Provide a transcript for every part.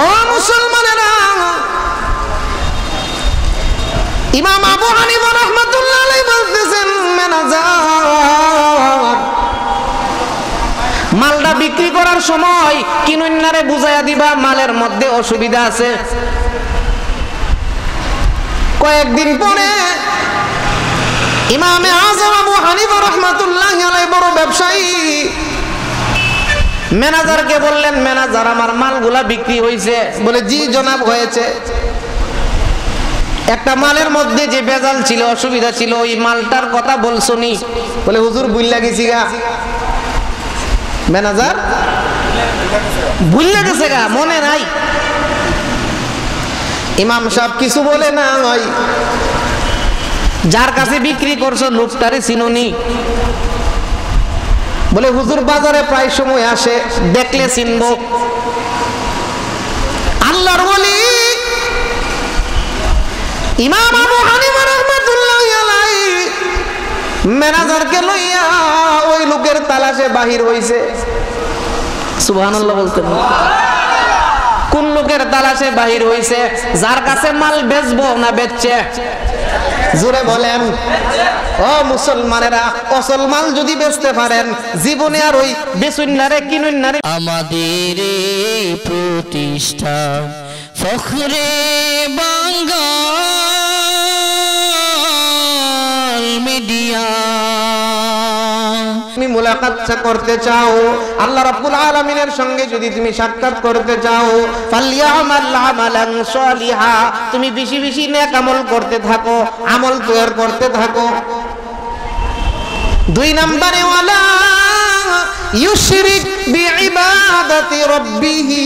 ও মুসলমানেরা, ইমাম আবু হানিফা রাহমাতুল্লাহ আলাইহি বলতেছেন, ম্যানেজার মালটা বিক্রি করার সময় কিনুন্নারে বুঝাইয়া দিবা মালের মধ্যে অসুবিধা আছে। কয়েকদিন পরে ইমামে আযম আবু হানিফা রাহমাতুল্লাহ আলাইহি বড় ব্যবসায়ী ম্যানেজারকে বললেন, ম্যানেজার আমার মালগুলা বিক্রি হয়েছে? বলে জি জনাব হয়েছে। একটা মালের মধ্যে যে ভেজাল ছিল, অসুবিধা ছিল, ওই মালটার কথা বলছো নি? বলে হুজুর ভুইল্লা গেছি গা। ম্যানেজার ভুইল্লা গেছে গা, মনে নাই। ইমাম সাহেব কিছু বলে না, যার কাছে বিক্রি করছো লোকটারে চিনুনি? বলে হুজুর বাজারে প্রায় সময় আসে, দেখলে চিনবো। আল্লাহর ওলি ইমাম আবু হানিফা রাহমাতুল্লাহ আলাইহি ম্যানেজারকে লইয়া ওই লোকের তালাশে বাহির হইছে। সুবহানাল্লাহ বলতেন। কোন লোকের তালাশে বাহির হইছে? যার কাছে মাল বেচবো না বেচছে? জোরে বলেন। ও মুসলমানেরা, অসল মাল যদি বেচতে পারেন জীবনে আর ওই বেচুন্নারে কিনুন্নারে। আমাদের প্রতিষ্ঠান ফখরে বাঙ্গাল মিডিয়া। তুমি মুলাকাত করতে চাও, আল্লাহ রাব্বুল আলামিনের সঙ্গে যদি তুমি সাক্ষাৎ করতে চাও, ফালিয়ামাল আমালান সালিহা, তুমি বেশি বেশি নেক আমল করতে থাকো, আমল তৈরি করতে থাকো। 2 নম্বরে ওয়ালা ইউশরিক বিইবাদাতি রাব্বিহি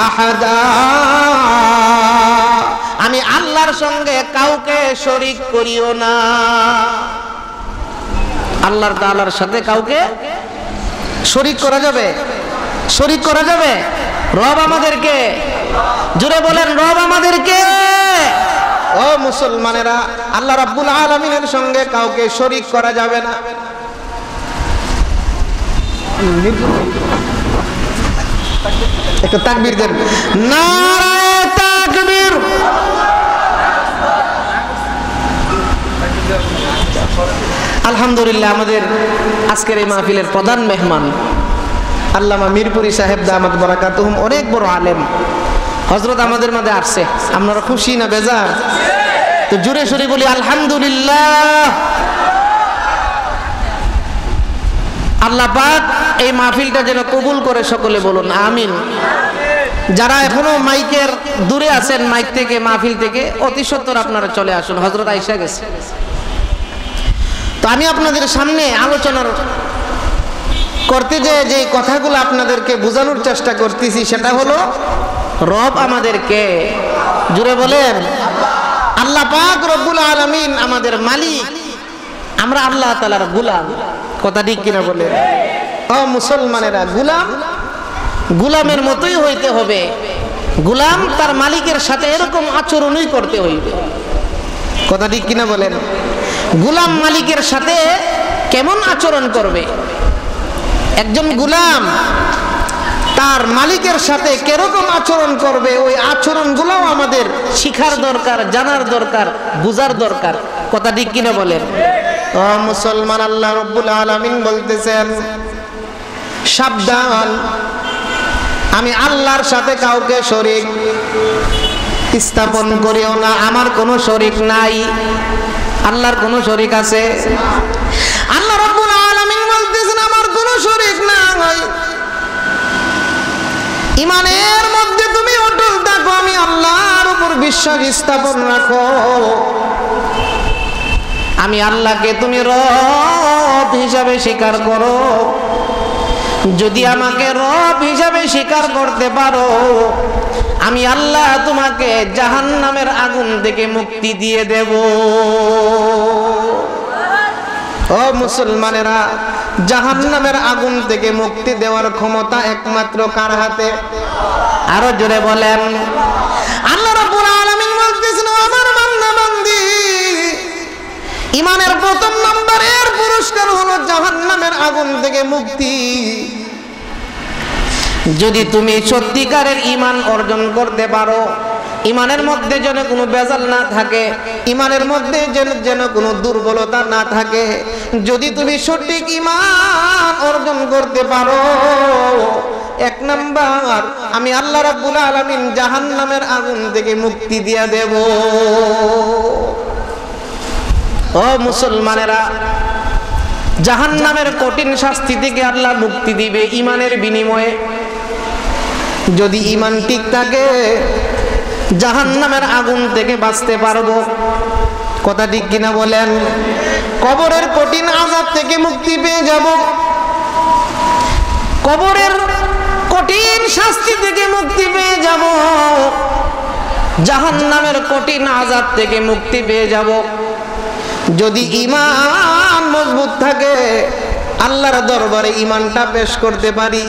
আহাদা, আমি আল্লাহর সঙ্গে কাউকে শরীক করিও না। আল্লাহর তাআলার সাথে কাউকে শরীক করা যাবে? শরীক করা যাবে? রব আমাদেরকে, জোরে বলেন রব আমাদেরকে। ও মুসলমানেরা, আল্লাহ রাব্বুল আলামিনের সঙ্গে কাউকে শরীক করা যাবে না। একটু তাকবীর দেন, নারায়ে তাকবীর। আলহামদুলিল্লাহ, আমাদের আজকের এই মাহফিলের প্রধান মেহমান আল্লামা মিরপুরি সাহেব দামাত বারাকাতুহুম, অনেক বড় আলেম হযরত আমাদের মধ্যে আসছে। আপনারা খুশি না বেজার? তো জোরে সোরে বলি আলহামদুলিল্লাহ। আল্লাহ পাক এই মাহফিলটা যেন কবুল করে, সকলে বলুন আমিন। যারা এখনো মাইকের দূরে আছেন, মাইক থেকে মাহফিল থেকে অতি সত্বর আপনারা চলে আসুন, হযরত আয়েশা গেছে। তো আমি আপনাদের সামনে আলোচনা করতে যে কথাগুলো আপনাদেরকে বোঝানোর চেষ্টা করতেছি, সেটা হলো রব আমাদেরকে, জুড়ে বলেন আল্লাহ পাক রব্বুল আলামিন আমাদের মালিক, আমরা আল্লাহ তাআলার গোলাম। কথা ঠিক কিনা বলেন? ও মুসলমানেরা, গোলাম গোলামের মতোই হইতে হবে। গোলাম তার মালিকের সাথে এরকম আচরণই করতে হইবে। কথা ঠিক কিনা বলেন? গোলাম মালিকের সাথে কেমন আচরণ করবে? একজন গোলাম তার মালিকের সাথে কিরকম আচরণ করবে, ওই আচরণগুলোও আমাদের শিখার দরকার, জানার দরকার, বুঝার দরকার। কথা ঠিক কিনা বলেন? ও মুসলমান, আল্লাহ রাব্বুল আলামিন বলতেছেন, সাবধান, আমি আল্লাহর সাথে কাউকে শরীক স্থাপন করিও না। আমার কোনো শরীক নাই। আল্লাহর কোনো শরীক আছে? আল্লাহ রাব্বুল আলামিন বলতেছেন, আমার কোনো শরীক নাই। ঈমানের মধ্যে তুমি অটল থাকো, আমি আল্লাহর উপর বিশ্বাস স্থাপন রাখো। আমি আল্লাহকে তুমি রব হিসাবে স্বীকার করো। যদি আমাকে রব হিসাবে স্বীকার করতে পারো, আমি আল্লাহ তোমাকে জাহান্নামের আগুন থেকে মুক্তি দিয়ে দেব। ও মুসলমানেরা, জাহান্নামের আগুন থেকে মুক্তি দেওয়ার ক্ষমতা একমাত্র কার হাতে? আরো জোরে বলেন। আল্লাহ রাব্বুল আলামিন বলতেছেন, আমার বান্দা বান্দি, ঈমানের প্রথম নম্বরের পুরস্কার হলো জাহান্নামের আগুন থেকে মুক্তি। যদি তুমি সত্যিকারের ঈমান অর্জন করতে পারো, ঈমানের মধ্যে যেন কোনো বেজাল না থাকে, ঈমানের মধ্যে যেন কোনো দুর্বলতা না থাকে, যদি তুমি সঠিক ঈমান অর্জন করতে পারো, এক নাম্বার আমি আল্লাহ রাব্বুল আলামিন জাহান্নামের আগুন থেকে মুক্তি দিয়া দেব। ও মুসলমানেরা, জাহান্নামের কঠিন শাস্তি থেকে আল্লাহ মুক্তি দিবে ঈমানের বিনিময়ে। যদি ঈমান ঠিক থাকে জাহান্নামের আগুন থেকে বাঁচতে পারবো। কথা ঠিক কিনা বলেন? কবরের কঠিন আযাব থেকে মুক্তি পেয়ে যাব, কবরের কঠিন শাস্তি থেকে মুক্তি পেয়ে যাব, জাহান্নামের কঠিন আযাব থেকে মুক্তি পেয়ে যাব যদি ঈমান মজবুত থাকে, আল্লাহর দরবারে ঈমানটা পেশ করতে পারি।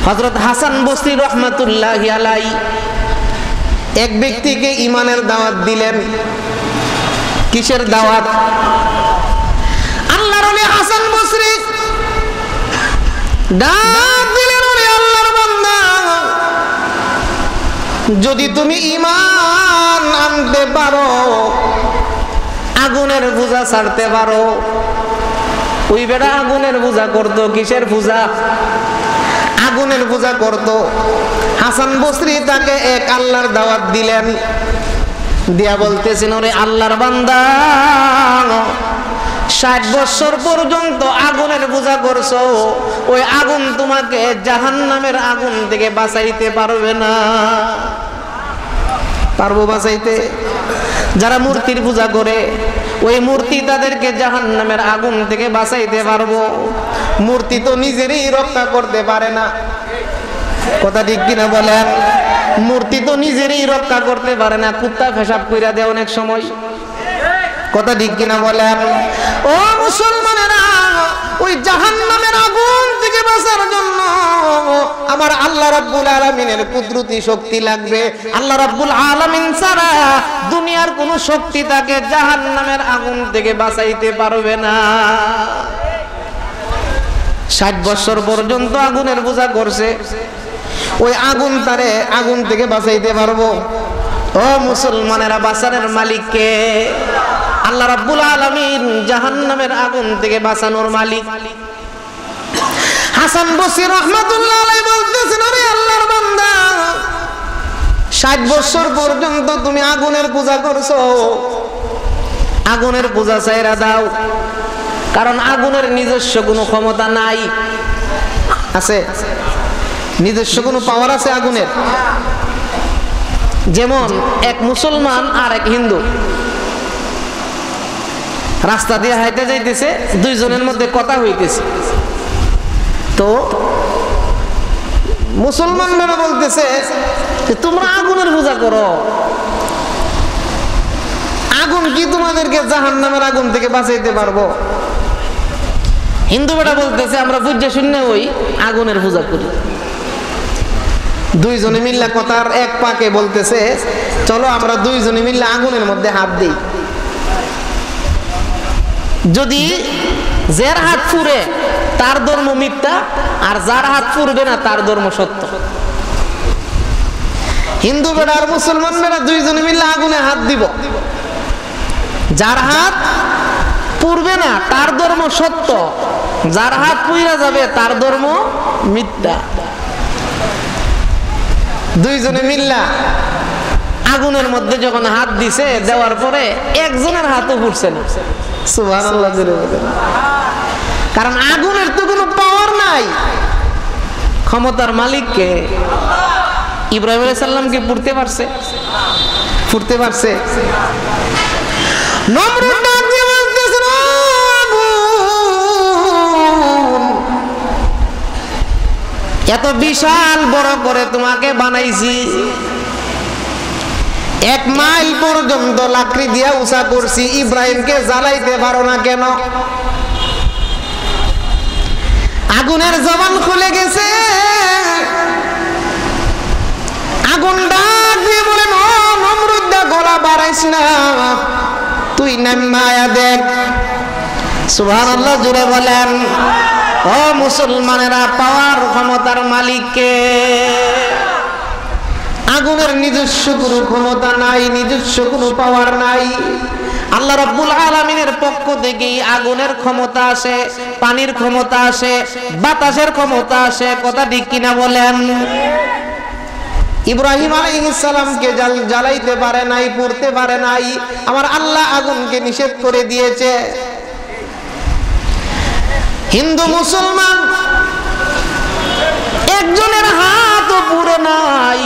হযরত হাসান বসরি রাহমাতুল্লাহি আলাইহি এক ব্যক্তিকে ঈমানের দাওয়াত দিলেন। কিসের দাওয়াত? আল্লাহর ওলি হাসান বসরি দাওয়াত দিলেন, ওরে আল্লাহর বান্দা, যদি তুমি ঈমান আনতে পারো, আগুনের বোঝা ছাড়তে পারো। ওই বেটা আগুনের বোঝা করতো। কিসের বোঝা? আগুনের বোঝা করতো। হাসান বসরি তাকে এক আল্লাহর দাওয়াত দিলেন, দিয়া বলতেছেন, ওরে আল্লাহর বান্দা, 60 বছর পর্যন্ত আগুনের বোঝা করছো, ওই আগুন তোমাকে জাহান্নামের আগুন থেকে বাঁচাইতে পারবে না। পারবো বাঁচাইতে? যারা মূর্তির পূজা করে, ওই মূর্তি তাদেরকে জাহান্নামের আগুন থেকে বাঁচাইতে পারবো? মূর্তি তো নিজেরই রক্ষা করতে পারে না। কথা ঠিক কিনা বলেন? মূর্তি তো নিজেরই রক্ষা করতে পারে না, কুত্তা পেশাব কইরা দেয় অনেক সময়। কথা ঠিক কিনা বলেন? ও মুসলমানেরা, ওই জাহান্নামের আগুন থেকে বাঁচার জন্য আমার আল্লাহ রাব্বুল আলামিনের কুদরতি শক্তি লাগবে। আল্লাহ রাব্বুল আলামিন ছাড়া দুনিয়ার কোনো শক্তি তাকে জাহান্নামের আগুন থেকে বাঁচাইতে পারবে না। 60 বছর পর্যন্ত আগুনের বোঝা করছে, ওই আগুন তারে আগুন থেকে বাঁচাইতে পারবো? ও মুসলমানেরা, বাঁচানোর মালিক কে? আল্লাহ রাব্বুল আলামিন জাহান্নামের আগুন থেকে বাঁচানোর মালিক। হাসান বসরি রাহমাতুল্লাহ আলাইহি বলতেছেন, আরে আল্লাহর বান্দা, 60 বছর পর্যন্ত তুমি আগুনের পূজা করছো, আগুনের পূজা ছাইরা দাও। কারণ আগুনের নিজস্ব কোনো ক্ষমতা নাই। আছে? নিজস্ব কোনো পাওয়ার আছে আগুনের? যেমন এক মুসলমান আর এক হিন্দু রাস্তা দিয়ে হাইটে যাইতেছে, দুইজনের মধ্যে কথা হইতেছে। তো মুসলমানরা বলতেছে যে তোমরা আগুনের পূজা করো, আগুন কি তোমাদেরকে জাহান্নামের আগুন থেকে বাঁচাইতে পারবো? হিন্দু বেটা বলতেছে আমরা পূজা শূন্য ওই আগুনের পূজা করি। দুইজনে মিল্লা কথার এক পাকে বলতেছে, চলো আমরা দুইজনে মিল্লা আগুনের মধ্যে হাত দিই। যদি যার হাত ফুরে তার ধর্ম মিথ্যা, আর যার হাত ফুরবে না তার ধর্ম সত্য। হিন্দু বেড়া আর মুসলমান বেড়া দুইজনে মিলে আগুনে হাত দিব। যার হাত পুড়বে না তার ধর্ম সত্য, যার হাত পুড়ে যাবে তার ধর্ম মিথ্যা। দুইজনে মিল্লা আগুনের মধ্যে যখন হাত দিছে, দেওয়ার পরে একজনের হাতও পুড়ছে না। সুবহানাল্লাহ। কারণ আগুনের তো কোনো পাওয়ার নাই। ক্ষমতার মালিক কে? ইব্রাহিম আলাইহিস সালামকে পুড়তে পারছে? ফুটতে পারছে? নমরুদ ডাক দিয়ে বলতেছে, এত বিশাল বড় করে তোমাকে বানাইছি, 1 মাইল পর্যন্ত লাকড়ি দিয়ে উঁচা করছি, ইব্রাহিমকে জ্বালাইতে পারো না কেন? আগুনের জবান খুলে গেছে। আগুন ডাক দিয়ে বলে, নমরুদ দা গলা বাড়াইস না, তুই নামায়া দেখ। সুবহানাল্লাহ জুড়ে বলেন। ও মুসলমানেরা, পাওয়ার ক্ষমতার মালিককে। আগুনের নিজস্ব কোনো ক্ষমতা নাই, নিজস্ব কোনো পাওয়ার নাই। আল্লাহ রাব্বুল আলামিনের পক্ষ থেকেই আগুনের ক্ষমতা আসে, পানির ক্ষমতা আসে, বাতাসের ক্ষমতা আসে। কথা ঠিক কিনা বলেন? ইব্রাহিম আলাইহিস সালামকে জ্বালাইতে পারে নাই, পুড়তে পারে নাই, আমার আল্লাহ আগুনকে নিষেধ করে দিয়েছে। হিন্দু মুসলমান একজনের হাতও পুড়ে নাই,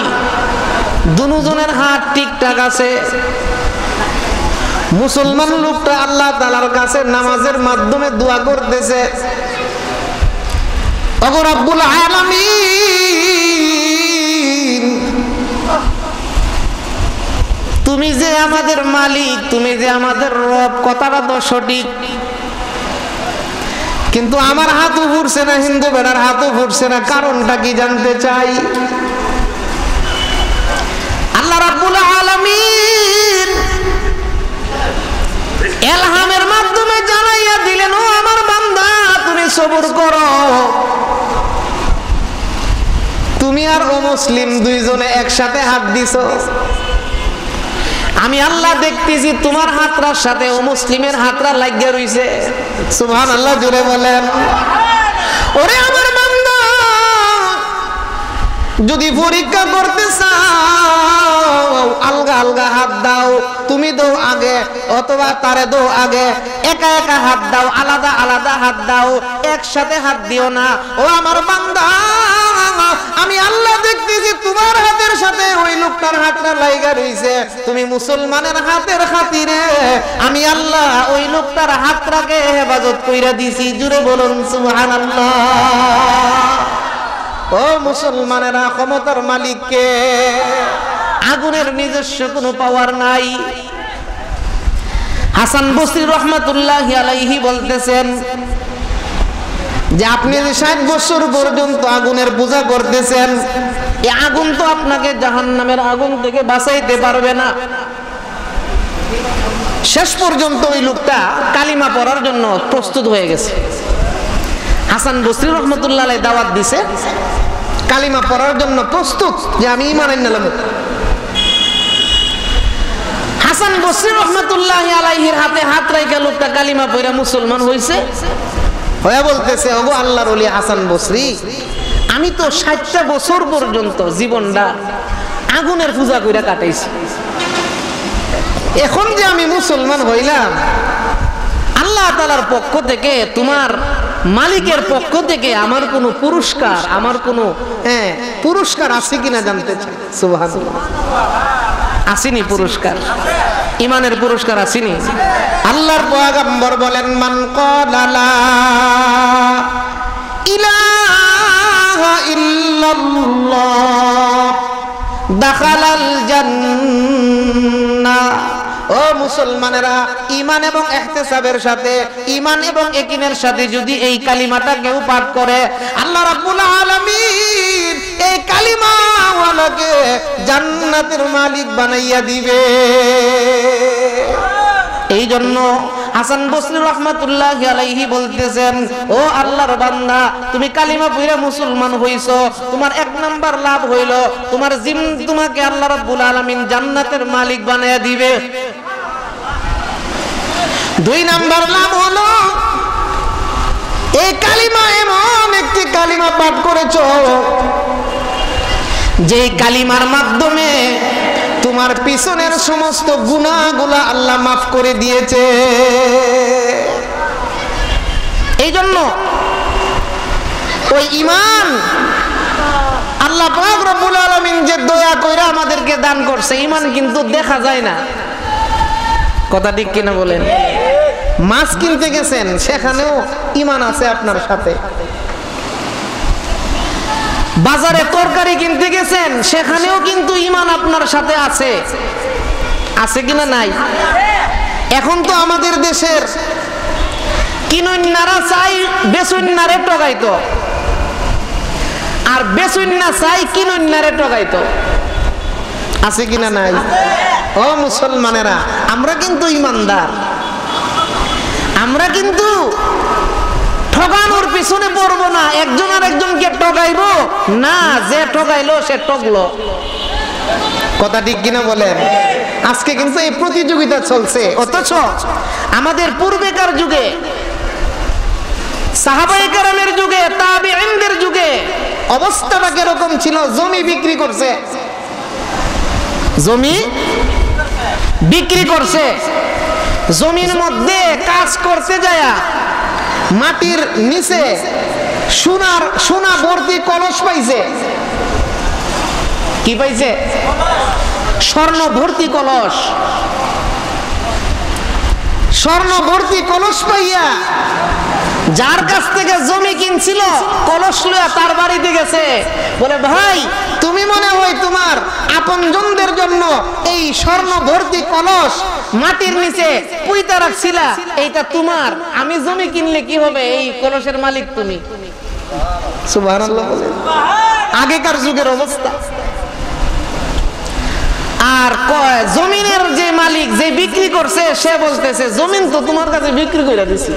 দুজনের হাত ঠিকঠাক আছে। মুসলমান লোকটা আল্লাহ তাআলার কাছে নামাজের মাধ্যমে দোয়া করতেছে, ওগো রব্বুল আলামিন, তুমি যে আমাদের মালিক, তুমি যে আমাদের রব, কথাটা তো সঠিক, কিন্তু আমার হাতও ফুটছে না, হিন্দু বেড়ার হাতও ফুটছে না, কারণটা কি জানতে চাই। আল্লাহ রাব্বুল আলামিন ইলহামের মাধ্যমে জানাইয়া দিলেন, ও আমার বান্দা, তুমি সবর করো। তুমি আর ও মুসলিম দুইজনে একসাথে হাত দিছো, আমি আল্লাহ দেখতেছি তোমার হাতটার সাথে ও মুসলিমের হাতটা লাগিয়ে রইছে। সুবহানাল্লাহ, জোরে বলেন। ওরে আমার বান্দা, যদি পরীক্ষা করতে চাও আলগা আলগা হাত দাও, তুমি দাও আগে অথবা তারে দাও আগে, একা একা হাত দাও, আলাদা আলাদা হাত দাও, একসাথে হাত দিও না। ও আমার বান্দা, আমি আল্লাহ দেখতেছি তোমার হাতের সাথে ওই লোকটার হাতটা লাইগা রইছে। তুমি মুসলমানের হাতের খাতিরে আমি আল্লাহ ওই লোকটার হাতটাকে হেফাজত কইরা দিছি। জুড়ে বলুন সুবহানাল্লাহ। ও মুসলমানেরা, ক্ষমতার মালিককে। আগুনের নিজস্ব কোনো পাওয়ার নাই। হাসান বসরি রাহমাতুল্লাহি আলাইহি বলতেছেন যে আপনি যে 60 বছর পর্যন্ত আগুনের পূজা করতেছেন, এই আগুন তো আপনাকে জাহান্নামের আগুন থেকে বাঁচাইতে পারবে না। শেষ পর্যন্ত ওই লোকটা কালিমা পড়ার জন্য প্রস্তুত হয়ে গেছে। হাসান বসরি রাহমাতুল্লাহ আলাইহি দাওয়াত দিছে, কালিমা পড়ার জন্য প্রস্তুত, যে আমি ঈমান আনলাম। হাসান বসরি রাহমাতুল্লাহি আলাইহির হাতে হাত রাইখা লোকটা কালিমা পড়া মুসলমান হইছে। হয়ে বলতেছে, ওগো আল্লাহর ওলি হাসান বসরি, আমি তো 60টা বছর পর্যন্ত জীবনটা আগুনের পূজা কইরা কাটাইছি, এখন যে আমি মুসলমান হইলাম, আল্লাহ তাআলার পক্ষ থেকে, তোমার মালিকের পক্ষ থেকে আমার কোনো পুরস্কার, আমার কোনো পুরস্কার আছে কিনা জানতে চাই। সুবহানাল্লাহ, আসেনি পুরস্কার? ইমানের পুরস্কার আসেনি? আল্লাহর পয়গম্বর বলেন, মান ক্বালা লা ইলাহা ইল্লাল্লাহ দাখালাল জান্নাহ। ও মুসলমানেরা, ঈমান এবং ইহতিসাবের সাথে, ঈমান এবং ইয়াকিনের সাথে যদি এই কালিমাটা কেউ পাঠ করে, আল্লাহ রাব্বুল আলামিন এই কালিমাওয়ালাকে জান্নাতের মালিক বানাইয়া দিবে। এই জন্য হাসান বসরি রাহমাতুল্লাহি আলাইহি বলতেছেন, ও আল্লাহর বান্দা, তুমি কালিমা পড়ে মুসলমান হইছো, তোমার 1 নাম্বার লাভ হইল, তোমাকে আল্লাহ রাব্বুল আলামিন জান্নাতের মালিক বানাইয়া দিবে। 2 নাম্বার লাভ হলো, এই কালিমা এমন একটি কালিমা পাঠ করেছো, যে কালিমার মাধ্যমে তোমার পিছনের সমস্ত গুনাহগুলো আল্লাহ মাফ করে দিয়েছে। এই জন্য ওই ঈমান আল্লাহ পাক রব্বুল আলামিন যে দয়া কইরা আমাদেরকে দান করছে, ঈমান কিন্তু দেখা যায় না। কথা ঠিক কিনা বলেন? মাছ কিনতে গেছেন, সেখানেও ঈমান আছে আপনার সাথে। বাজারে তরকারি কিনতে গেছেন, সেখানেও কিন্তু ঈমান আপনার সাথে আছে। আছে কিনা নাই? এখন তো আমাদের দেশের কিনন্যারা চাই বেচন্যারে ঠগাইতো, আর বেচন্যা চাই কিনন্যারে ঠগাইতো। আছে কিনা নাই? ও মুসলমানেরা, আমরা কিন্তু ঈমানদার, আমরা কিন্তু ঠগানোর পিছনে পড়বো না, একজন আর একজনকে ঠগাইবো না, যে ঠগাইলো সে ঠগলো। কথা ঠিক কিনা বলেন? আজকে কিন্তু এই প্রতিযোগিতা চলছে, অথচ আমাদের পূর্বেকার যুগে, সাহাবায়ে কেরামের যুগে, তাবেঈনদের যুগে অবস্থাটা কিরকম ছিল? জমি বিক্রি করছে, জমি বিক্রি করছে, জমির মধ্যে কাজ করতে যায় মাটির নিচে সোনা ভর্তি কলস পাইছে। কি পাইছে? স্বর্ণ ভর্তি কলস। স্বর্ণ ভর্তি কলস পাইয়া যার কাছ থেকে জমি কিনছিল কলস লইয়া তার বাড়িতে গেছে, বলে ভাই তুমি মনে হয় তোমার আপনজনদের জন্য এই স্বর্ণ ভর্তি কলস মাটির নিচে পুইতা রাখছিলা, এইটা তোমার, আমি জমি কিনলে কি হবে, এই কলসের মালিক তুমি। সুবহানাল্লাহ বলেন। আগেকার যুগের অবস্থা। আর কয় জমিনের যে মালিক, যে বিক্রি করছে, সে বলতেছে জমিন তো তোমার কাছে বিক্রি করে দিছি,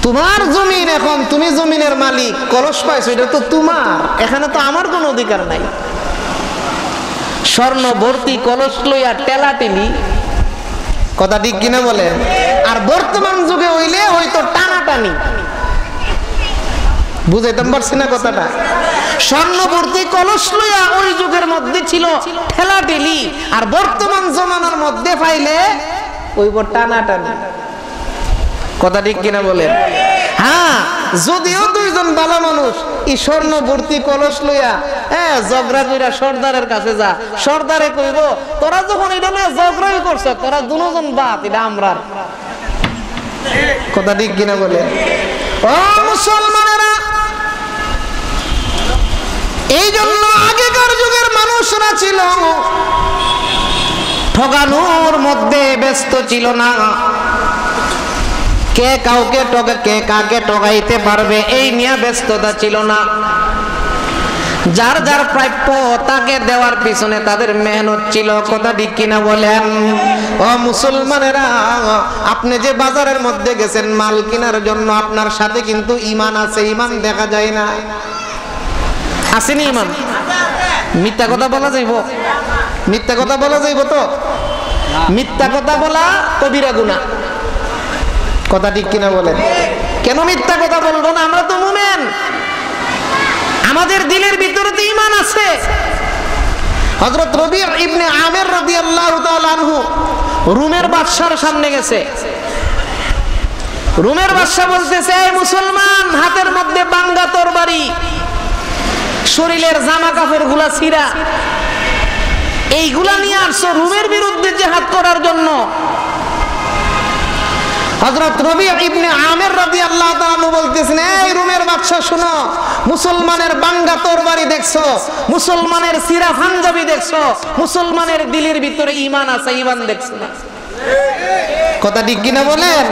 তোমার জমিন, এখন তুমি জমিনের মালিক, কলস পাইছো এটা তো তোমার, এখানে তো আমার কোনো অধিকার নাই। স্বর্ণ ভর্তি কলস লইয়া টেলাটেলি। কথা ঠিক কিনা বলেন? আর বর্তমান যুগে হইলে হয়তো টানাটানি। বুঝাইতে পারছি না কথাটা? স্বর্ণ ভর্তি কলস লইয়া ওই যুগের মধ্যে ছিল ঠেলাঠেলি, আর বর্তমান জমানার মধ্যে পাইলে ওই টানাটানি। কথা ঠিক কিনা বলেন? হ্যাঁ, যদিও দুইজন ভালো মানুষ এই স্বর্ণ ভর্তি কলস লইয়া ঝগড়া কইরা সর্দারের কাছে যা, সর্দারে কইব তোরা যখন এটা লইয়া ঝগড়াই করছ, তোরা দুজন বাদ, এটা আমরার। কথা ঠিক কিনা বলেন? ও মুসলমানেরা, এই জন্য আগেকার যুগের মানুষরা ছিল ঠগানোর মধ্যে ব্যস্ত ছিল না। কে কাউকে কে কাকে ঠগাইতে পারবে এই নিয়ে ব্যস্ততা ছিল না। যার যার প্রাপ্য তাকে দেওয়ার পিছনে তাদের মেহনত ছিল। কথা ঠিক কিনা বলেন? ও মুসলমানেরা, আপনি যে বাজারের মধ্যে গেছেন মাল কেনার জন্য, আপনার সাথে কিন্তু ঈমান আছে, ঈমান দেখা যায় না। আসেনি ঈমান? মিথ্যা কথা বলা যাইব? মিথ্যা কথা বলা যাইব তো? মিথ্যা কথা বলা কবিরা গুনাহ। কথা ঠিক কিনা বলেন? কেন মিথ্যা কথা বলবো না? আমরা তো মুমিন, আমাদের দিলের ভিতরে তো ঈমান আছে। হযরত রবি ইবনে আমির রাদিয়াল্লাহু তাআলা আনহু রোমের বাদশার সামনে গেছে। রোমের বাদশা বলতেছে, এই মুসলমান, হাতের মধ্যে বাঙ্গা তরবারি, শরীরের জামা কাপড় গুলা ছিঁড়া, এইগুলা নিয়ে আসছো রোমের বিরুদ্ধে জিহাদ করার জন্য। হযরত রবি ইবনে আমির রাদিয়াল্লাহু তাআলা আনহু বলতেছেন, এই রোমের বাদশা শুনো, মুসলমানের বাঙ্গা তরবারি দেখছো, মুসলমানের সিরা পাঞ্জাবি দেখছো, মুসলমানের দিলের ভিতরে ঈমান আছে, ঈমান দেখছো না। কথা ঠিক কিনা বলেন?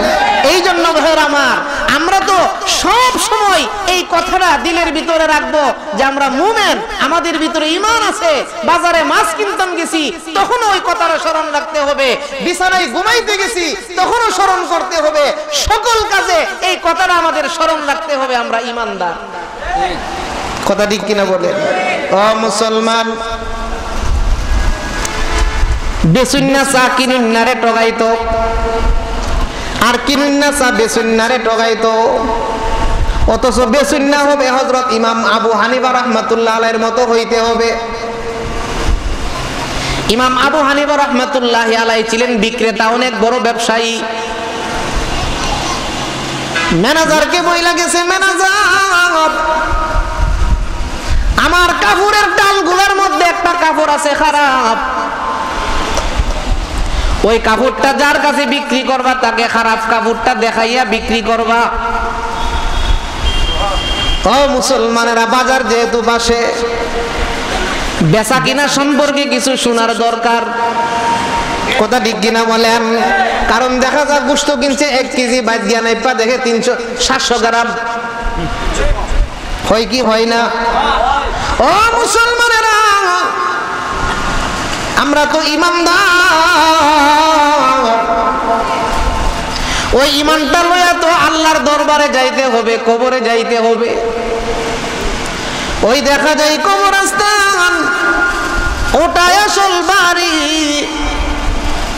এই জন্য ভাইরা আমার, আমরা তো সব সময় এই কথাটা দিলের ভিতরে রাখবো যে আমরা মুমিন, আমাদের ভিতরে ঈমান আছে। বাজারে মাছ কিনতাম গেছি, তখন ওই কথাটা স্মরণ রাখতে হবে। বিছানায় ঘুমাইতে গেছি, তখনও স্মরণ করতে হবে। সকল কাজে এই কথাটা আমাদের স্মরণ রাখতে হবে, আমরা ঈমানদার। কথা ঠিক কিনা বলেন? ও মুসলমান, বেসুন্না চা কিনুন্নারে ঠগাইতো, আর কিনুন্না চা বেসুন্নারে ঠগাইতো। অথচ বেসুন্না হবে হযরত ইমাম আবু হানিফা রাহমাতুল্লাহ আলাইহির মতো হইতে হবে। ইমাম আবু হানিফা রাহমাতুল্লাহি আলাইহি ছিলেন বিক্রেতা, অনেক বড় ব্যবসায়ী। ম্যানেজারকে বইলা গেছে, ম্যানেজার, আমার কাপড়ের ডালগুলোর মধ্যে একটা কাপড় আছে খারাপ, ওই কাপড়টা যার কাছে বিক্রি করবা তাকে খারাপ কাপড়টা দেখাইয়া বিক্রি করবা। ও মুসলমানেরা, বাজার যেহেতু পাশে, বেচা কিনা সম্পর্কে কিছু শোনার দরকার। কথা ঠিক কিনা বলেন? কারণ দেখা যায় গোশত কিনছে 1 কেজি, বাদ দিয়া নাই পা দেখে 700 গ্রাম। হয় কি হয় না? ও মুসলমানেরা, আমরা তো ইমানদার। ওই ইমানটা লইয়া তো আল্লাহর দরবারে যাইতে হবে, কবরে যাইতে হবে। ওই দেখা যায় কবরস্থান, ওটাই আসল বাড়ি।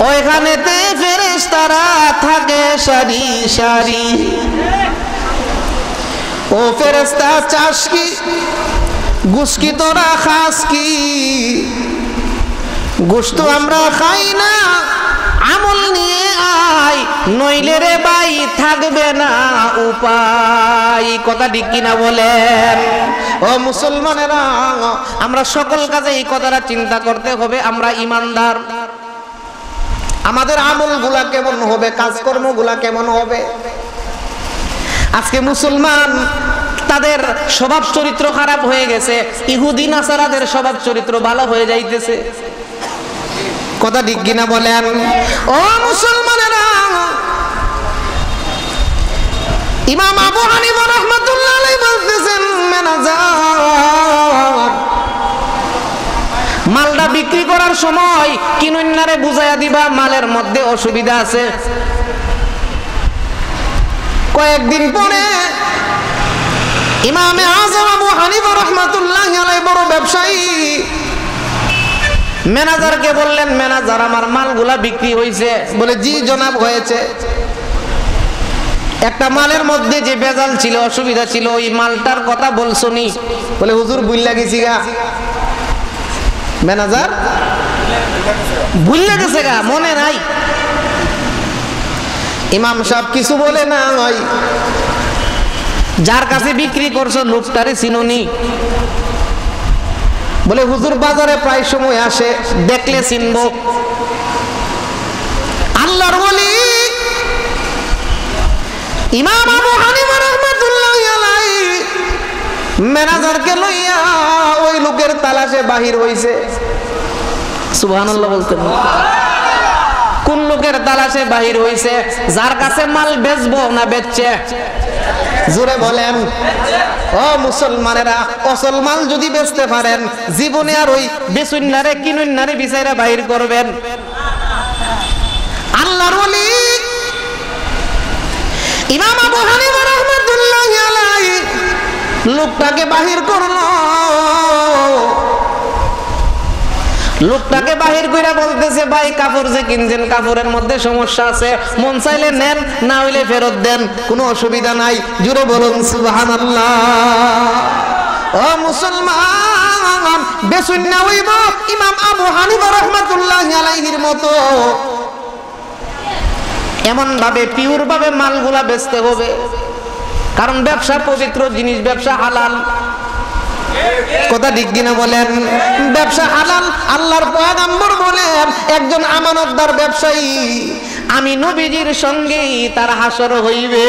ওইখানেতে ফেরেশতারা থাকে সারি সারি। ও ফেরেশতা চাস কি, ঘুষ কি তোরা খাস কি? ঘুষ তো আমরা খাই না, আমল নিয়ে আয়, নইলে রে ভাই থাকবে না উপায়। কথা ঠিক কিনা বলেন? ও মুসলমানেরা, আমরা সকল কাজে এই কথাটা চিন্তা করতে হবে। আমরা ইমানদার, আমাদের আমলগুলা কেমন হবে, কাজকর্মগুলা কেমন হবে? আজকে মুসলমান তাদের স্বভাব চরিত্র খারাপ হয়ে গেছে, ইহুদি নাসারাদের স্বভাব চরিত্র ভালো হয়ে যাইতেছে। কথা ঠিক কিনা বলেন? ও মুসলমানেরা, ইমাম আবু হানিফা রাহমাতুল্লাহ আলাইহি বলতেছেন, ম্যানেজার মালটা বিক্রি করার সময় কিনুন্নারে বুঝাইয়া দিবা মালের মধ্যে অসুবিধা আছে। কয়েকদিন পরে ইমামে আযম আবু হানিফা রাহমাতুল্লাহ আলাইহি বড় ব্যবসায়ী ম্যানেজারকে বললেন, ম্যানেজার আমার মালগুলা বিক্রি হয়েছে? বলে জি জনাব হয়েছে। একটা মালের মধ্যে যে বেজাল ছিল, অসুবিধা ছিল, ওই মালটার কথা বলছনি? বলে হুজুর ভুইল্লা গেছি গা। ম্যানেজার ভুইল্লা গেছে গা, মনে নাই। ইমাম সাহেব কিছু বলে না, যার কাছে বিক্রি করছো লোকটারে চিনুনি? বলে হুজুর বাজারে প্রায় সময় আসে, দেখলে চিনব। আল্লাহর ওলি ইমাম আবু হানিফা রাহমাতুল্লাহ আলাইহি ম্যানেজারকে লইয়া ওই লোকের তালাশে বাহির হইছে। সুবহানাল্লাহ বলতেন। কোন লোকের তালাশে বাহির হইছে? যার কাছে মাল বেচবো না বেচছে? জোরে বলেন। ও মুসলমানেরা, অসল মাল যদি বেচতে পারেন, জীবনে আর ওই বেচুন্নারে কিনুন্নারে বিচাইরা বাহির করবেন। আল্লাহর ওলি ইমাম আবু হানিফা রাহমাতুল্লাহ আলাইহি লোকটাকে বাহির করলো। লোকটাকে বাহির কইরা বলতেছে, ভাই কাপড় যে কিনছেন কাপড়ের মধ্যে সমস্যা আছে, মন চাইলে নেন, না হইলে ফেরত দেন, কোনো অসুবিধা নাই। জোরে বলুন সুবহানাল্লাহ। ও মুসলমান, বেচুন না হইব ইমাম আবু হানিফা রাহমাতুল্লাহ আলাইহির মতো এমন ভাবে পিওর ভাবে মালগুলা বেচতে হবে। কারণ ব্যবসা পবিত্র জিনিস, ব্যবসা হালাল। কথা ঠিক কিনা বলেন? ব্যবসা হালাল। আল্লাহর পয়গম্বর বলেন, একজন আমানতদার ব্যবসায়ী আমি নবীজির সঙ্গেই তার হাসর হইবে।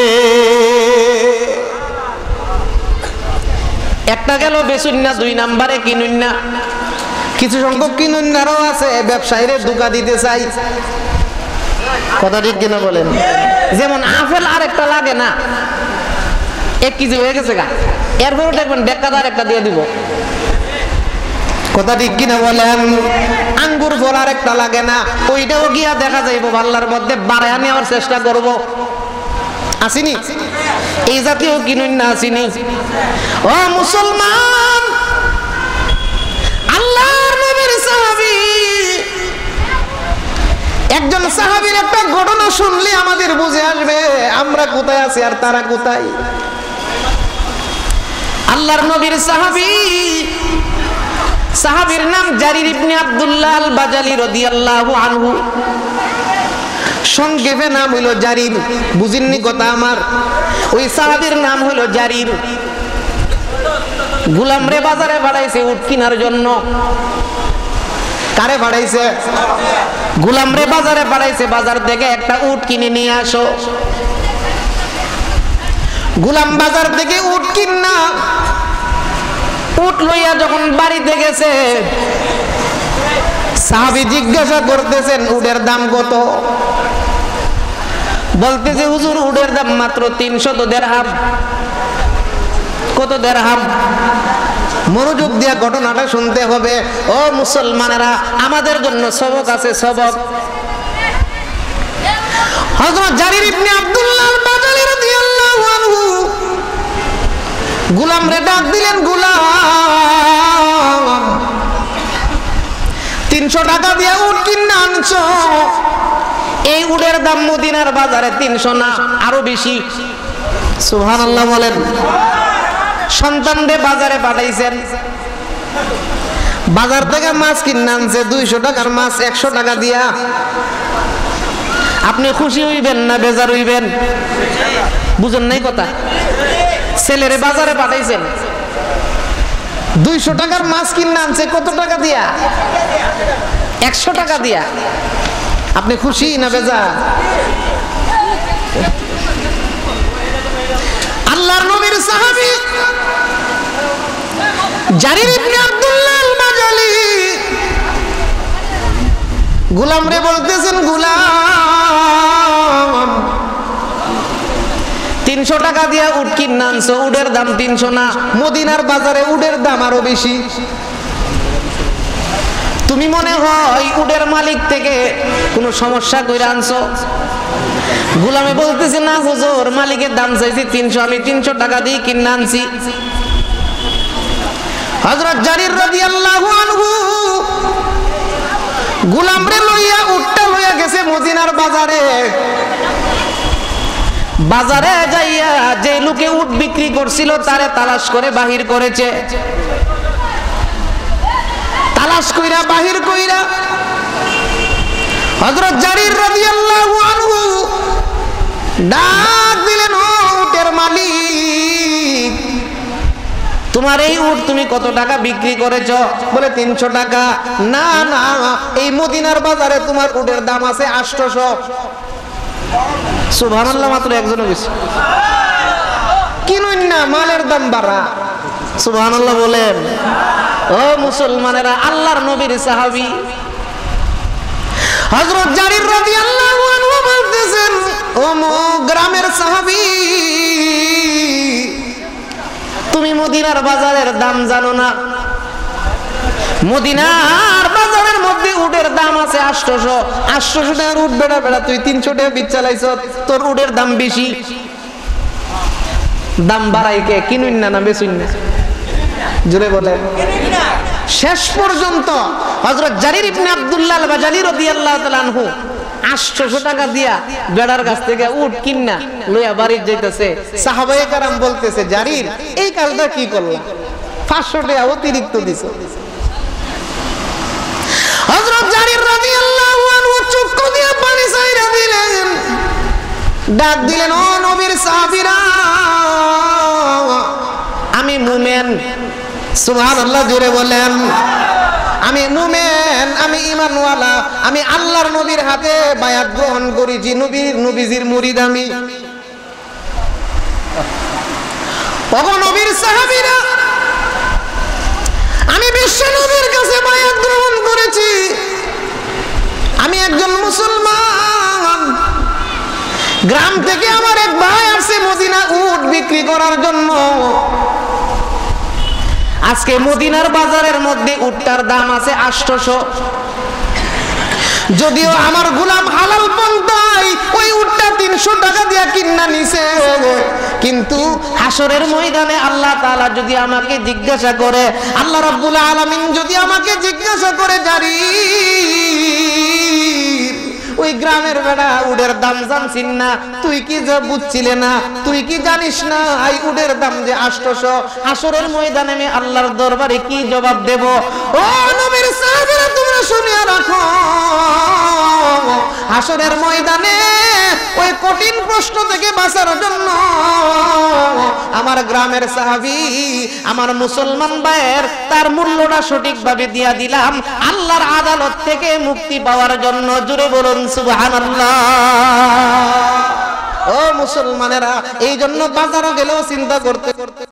একটা গেল বেচুন না, দুই নাম্বারে কিনুন না। কিছু সংখ্যক কিনুন্নারও আছে ব্যবসায়ীরে ধোঁকা দিতে চাই। কথা ঠিক কিনা বলেন? যেমন আপেল আর একটা লাগে না, 1 কেজি হয়ে গেছে গা, এরপরে দেখবেন ডেকাদার একটা দিয়ে দিব। কথা ঠিক কিনা বলেন? আঙ্গুর ফল আর একটা লাগে না, ওইটাও গিয়া দেখা যাইব আল্লাহর মধ্যে বাড়ায় নেওয়ার চেষ্টা করব। আসিনি এই জাতীয় কিনুন না? আসিনি? ও মুসলমান, আল্লাহর নবীর সাহাবী একজন সাহাবীর একটা ঘটনা শুনলে আমাদের বুঝে আসবে আমরা কোথায় আছি আর তারা কোথায়। আল্লাহর নবীর সাহাবীর নাম জারির ইবনে আব্দুল্লাহ আল বাজালি রাদিয়াল্লাহু আনহু। সংক্ষেপে নাম হইল জারির। বুঝিননি কথা আমার? ওই সাহাবীর নাম হইল জারির। গোলাম রে বাজারে পাঠাইছে উট কেনার জন্য। কারে পাঠাইছে? গোলাম রে বাজারে পাঠাইছে, বাজার থেকে একটা উট কিনে নিয়ে আসো। গোলাম বাজার থেকে উট কিনা উট লইয়া যখন বাড়িতে গেছে, সাহাবী জিজ্ঞাসা করতেছেন উটের দাম কত? বলতেছে হুজুর উটের দাম মাত্র 300 দিরহাম। কত দিরহাম? মনোযোগ দিয়া ঘটনাটা শুনতে হবে। ও মুসলমানেরা, আমাদের জন্য সবক আছে, সবক। হযরত জারির ইবনে আব্দুল্লাহ আল বাজালি রাদিয়াল্লাহু আনহু গোলাম রে ডাক দিলেন, গোলাম 300 টাকা দিয়ে উট কিনে আনছো, এই উটের দাম মদিনার বাজারে 300 না আরো বেশি। সুবহানাল্লাহ বলেন। সন্তানরে বাজারে পাঠাইছেন, বাজার থেকে মাছ কিনে আনছে 200 টাকার মাছ 100 টাকা দিয়া। আপনি খুশি হইবেন না বেজার হইবেন? বুঝেন নাই কথা? ছেলেরে বাজারে পাঠাইছেন, 200 টাকার মাছ কিনে আনছে কত টাকা দিয়া? 100 টাকা দিয়া। আপনি খুশি না বেজার? আল্লাহর নবীর সাহাবী জারির ইবনে আব্দুল্লাহ আল বাজালি গোলাম রে বলতেছেন, গোলাম 300 টাকা দিয়া উট কিনে আনছো, উটের দাম 300 না, মদিনার বাজারে উটের দাম আরো বেশি। তুমি মনে হয় উটের মালিক থেকে কোনো সমস্যা কইরা আনছো? গোলামে বলতেছে, না হুজুর, মালিকের দাম চাইছি 300, আমি 300 টাকা দিয়ে কিনে আনছি। হযরত জারির রাদিয়াল্লাহু আনহু গোলাম রে লইয়া উটটা লইয়া গেছে মদিনার বাজারে। বাজারে যাইয়া যে লোকে উট বিক্রি করছিল তারে তালাশ করে বাহির করেছে। তালাশ কইরা বাহির কইরা হযরত জারির রাদিয়াল্লাহু আনহু ডাক দিলেন, ও উটের মালিক, তোমার এই উট তুমি কত টাকা বিক্রি করেছো? বলে 300 টাকা। না না, এই মদিনার বাজারে তোমার উটের দাম আছে 800। সুবহানাল্লাহ, মাত্র একজনও গেছে। কিনুন না, মালের দাম বাড়া। সুবহানাল্লাহ বলেন। ও মুসলমানেরা, আল্লাহর নবীর সাহাবী হযরত জারির রাদিয়াল্লাহু আনহু বলতেছেন, ও গ্রামের সাহাবী, তুমি মদিনার বাজারের দাম জানো না? মদিনার বাজারের মধ্যে উটের দাম আছে 800। 800 টাকার উট বেড়া বেড়া তুই 300 টাকা বিচ চালাইছ, তোর উটের দাম বেশি। দাম বাড়াই কে? কিনুন না, না বেচুন না? জোরে বলেন। শেষ পর্যন্ত হযরত জারির ইবনে আব্দুল্লাহ আল বাজালি রাদিয়াল্লাহু তাআলা আনহু 800 টাকা দিয়া বেড়ার কাছ থেকে উট কিন্না লইয়া বাড়ি যাইতেছে। সাহাবায়ে কেরাম বলতেছে, জারির এই কাজটা কি করলা? 500 টাকা অতিরিক্ত দিছো। হযরত জারির রাদিয়াল্লাহু আনহু চক্ষু দিয়ে পানি ছাইরা দিলেন, ডাক দিলেন, ও নবীর সাহাবীরা, আমি মুমিন। সুবহানাল্লাহ জোরে বলেন। আমি মুমিন, আমি ঈমানওয়ালা, আমি আল্লাহর নবীর হাতে বায়াত গ্রহণ করেছি, নবীজির মুরিদ আমি। ওগো নবীর সাহাবীরা, আমি বিশ্ব নবীর কাছে বায়াত গ্রহণ করেছি, আমি একজন মুসলমান। গ্রাম থেকে আমার এক ভাই আসছে মদিনা উট বিক্রি করার জন্য। আজকে মদিনার বাজারের মধ্যে উটটার দাম আছে 800। যদিও আমার গোলাম হালাল পন্থায় ওই উটটা 300 টাকা দিয়ে কিনা নিছে, কিন্তু হাসরের ময়দানে আল্লাহ তাআলা যদি আমাকে জিজ্ঞাসা করে, আল্লাহ রাব্বুল আলামিন যদি আমাকে জিজ্ঞাসা করে, জারি ওই গ্রামের বেড়া উটের দাম জানছিস না? তুই কি যা বুঝছিলে না? তুই কি জানিস না এই উটের দাম যে 800? হাসরের ময়দানে আমি আল্লাহর দরবারে কি জবাব দেব? ও নবীর সাহাবীরা, তোমরা শুনিয়া রাখো, হাসরের ময়দানে ওই কঠিন প্রশ্ন থেকে বাঁচার জন্য আমার গ্রামের সাহাবী, আমার মুসলমান ভাইয়ের তার মূল্যটা সঠিকভাবে দিয়া দিলাম আল্লাহর আদালত থেকে মুক্তি পাওয়ার জন্য। জোরে বলুন সুবহানাল্লাহ। ও মুসলমানেরা, এই জন্য বাজারে গেলেও চিন্তা করতে